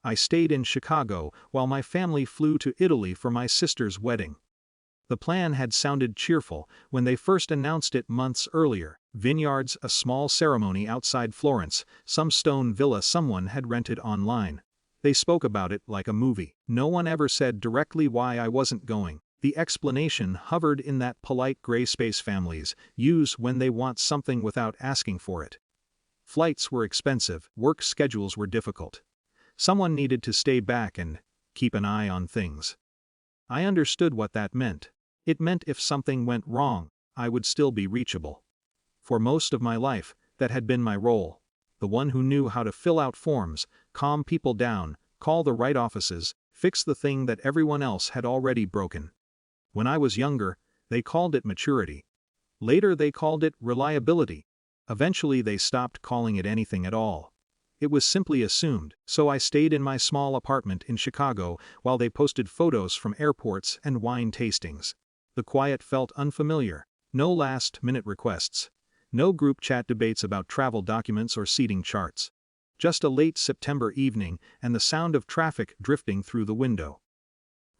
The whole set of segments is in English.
I stayed in Chicago while my family flew to Italy for my sister's wedding. The plan had sounded cheerful when they first announced it months earlier. Vineyards, a small ceremony outside Florence, some stone villa someone had rented online. They spoke about it like a movie. No one ever said directly why I wasn't going. The explanation hovered in that polite gray space families use when they want something without asking for it. Flights were expensive, work schedules were difficult. Someone needed to stay back and keep an eye on things. I understood what that meant. It meant if something went wrong, I would still be reachable. For most of my life, that had been my role. The one who knew how to fill out forms, calm people down, call the right offices, fix the thing that everyone else had already broken. When I was younger, they called it maturity. Later they called it reliability. Eventually they stopped calling it anything at all. It was simply assumed, so I stayed in my small apartment in Chicago while they posted photos from airports and wine tastings. The quiet felt unfamiliar. No last-minute requests. No group chat debates about travel documents or seating charts. Just a late September evening and the sound of traffic drifting through the window.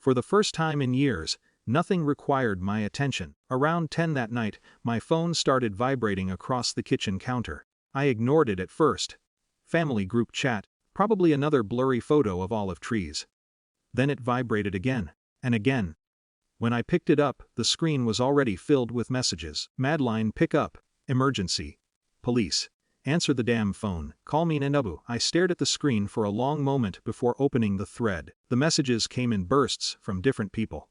For the first time in years, nothing required my attention. Around 10 that night, my phone started vibrating across the kitchen counter. I ignored it at first. Family group chat, probably another blurry photo of olive trees. Then it vibrated again, and again. When I picked it up, the screen was already filled with messages. Madeline, pick up. Emergency. Police. Answer the damn phone. Call me Nanabu. I stared at the screen for a long moment before opening the thread. The messages came in bursts from different people.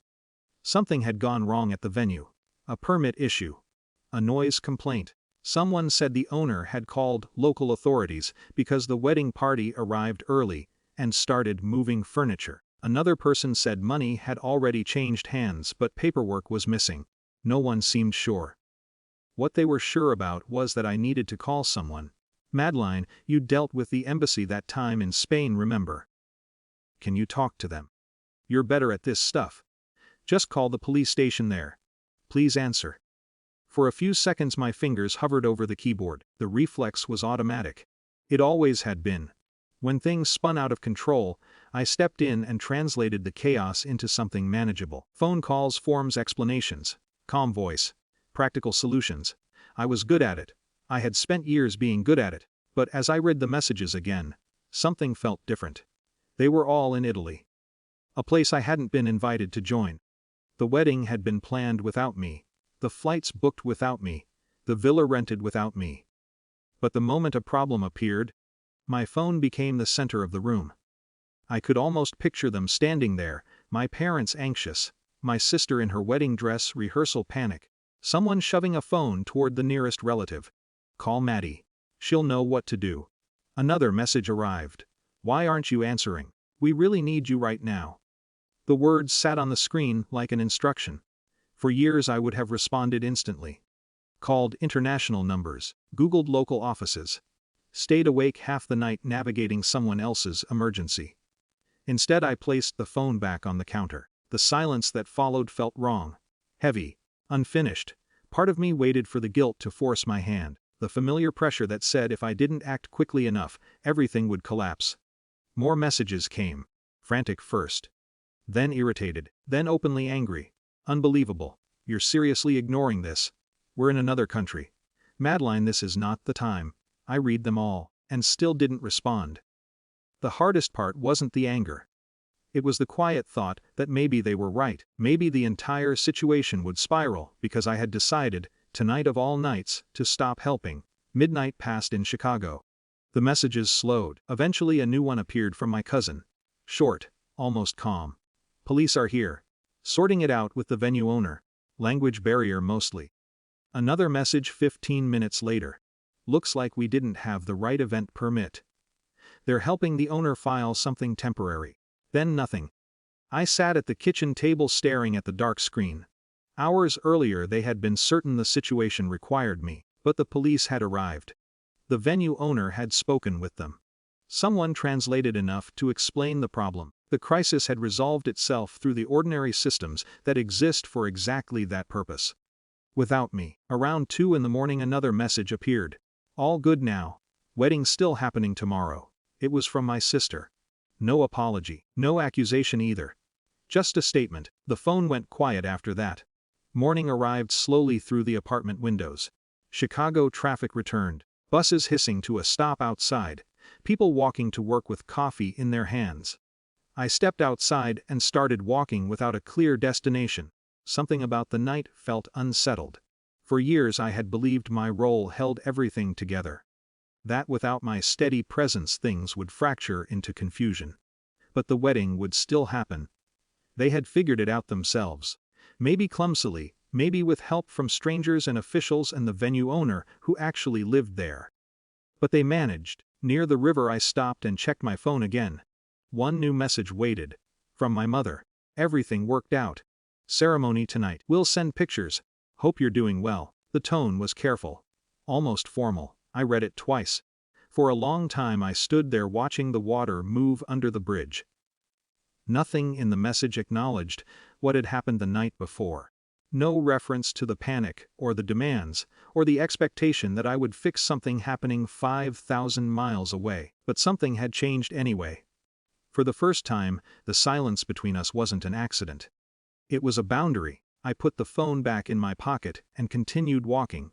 Something had gone wrong at the venue. A permit issue. A noise complaint. Someone said the owner had called local authorities because the wedding party arrived early and started moving furniture. Another person said money had already changed hands but paperwork was missing. No one seemed sure. What they were sure about was that I needed to call someone. Madeline, you dealt with the embassy that time in Spain, remember? Can you talk to them? You're better at this stuff. Just call the police station there. Please answer. For a few seconds my fingers hovered over the keyboard. The reflex was automatic. It always had been. When things spun out of control, I stepped in and translated the chaos into something manageable. Phone calls, forms, explanations. Calm voice. Practical solutions. I was good at it. I had spent years being good at it. But as I read the messages again, something felt different. They were all in Italy. A place I hadn't been invited to join. The wedding had been planned without me. The flights booked without me. The villa rented without me. But the moment a problem appeared, my phone became the center of the room. I could almost picture them standing there, my parents anxious, my sister in her wedding dress, rehearsal panic, someone shoving a phone toward the nearest relative. Call Maddie. She'll know what to do. Another message arrived. Why aren't you answering? We really need you right now. The words sat on the screen like an instruction. For years I would have responded instantly. Called international numbers, Googled local offices. Stayed awake half the night navigating someone else's emergency. Instead I placed the phone back on the counter. The silence that followed felt wrong. Heavy. Unfinished. Part of me waited for the guilt to force my hand. The familiar pressure that said if I didn't act quickly enough, everything would collapse. More messages came. Frantic first. Then irritated. Then openly angry. Unbelievable. You're seriously ignoring this. We're in another country. Madeline, this is not the time. I read them all, and still didn't respond. The hardest part wasn't the anger. It was the quiet thought that maybe they were right. Maybe the entire situation would spiral because I had decided, tonight of all nights, to stop helping. Midnight passed in Chicago. The messages slowed. Eventually a new one appeared from my cousin. Short, almost calm. Police are here. Sorting it out with the venue owner. Language barrier mostly. Another message 15 minutes later. Looks like we didn't have the right event permit. They're helping the owner file something temporary. Then nothing. I sat at the kitchen table staring at the dark screen. Hours earlier they had been certain the situation required me, but the police had arrived. The venue owner had spoken with them. Someone translated enough to explain the problem. The crisis had resolved itself through the ordinary systems that exist for exactly that purpose. Without me. Around 2 in the morning another message appeared. All good now. Wedding still happening tomorrow. It was from my sister. No apology, no accusation either. Just a statement. The phone went quiet after that. Morning arrived slowly through the apartment windows. Chicago traffic returned. Buses hissing to a stop outside. People walking to work with coffee in their hands. I stepped outside and started walking without a clear destination. Something about the night felt unsettled. For years I had believed my role held everything together. That without my steady presence things would fracture into confusion. But the wedding would still happen. They had figured it out themselves. Maybe clumsily, maybe with help from strangers and officials and the venue owner who actually lived there. But they managed. Near the river I stopped and checked my phone again. One new message waited. From my mother. Everything worked out. Ceremony tonight. We'll send pictures. Hope you're doing well. The tone was careful. Almost formal. I read it twice. For a long time I stood there watching the water move under the bridge. Nothing in the message acknowledged what had happened the night before. No reference to the panic, or the demands, or the expectation that I would fix something happening 5,000 miles away. But something had changed anyway. For the first time, the silence between us wasn't an accident. It was a boundary. I put the phone back in my pocket and continued walking.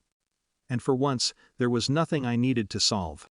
And for once, there was nothing I needed to solve.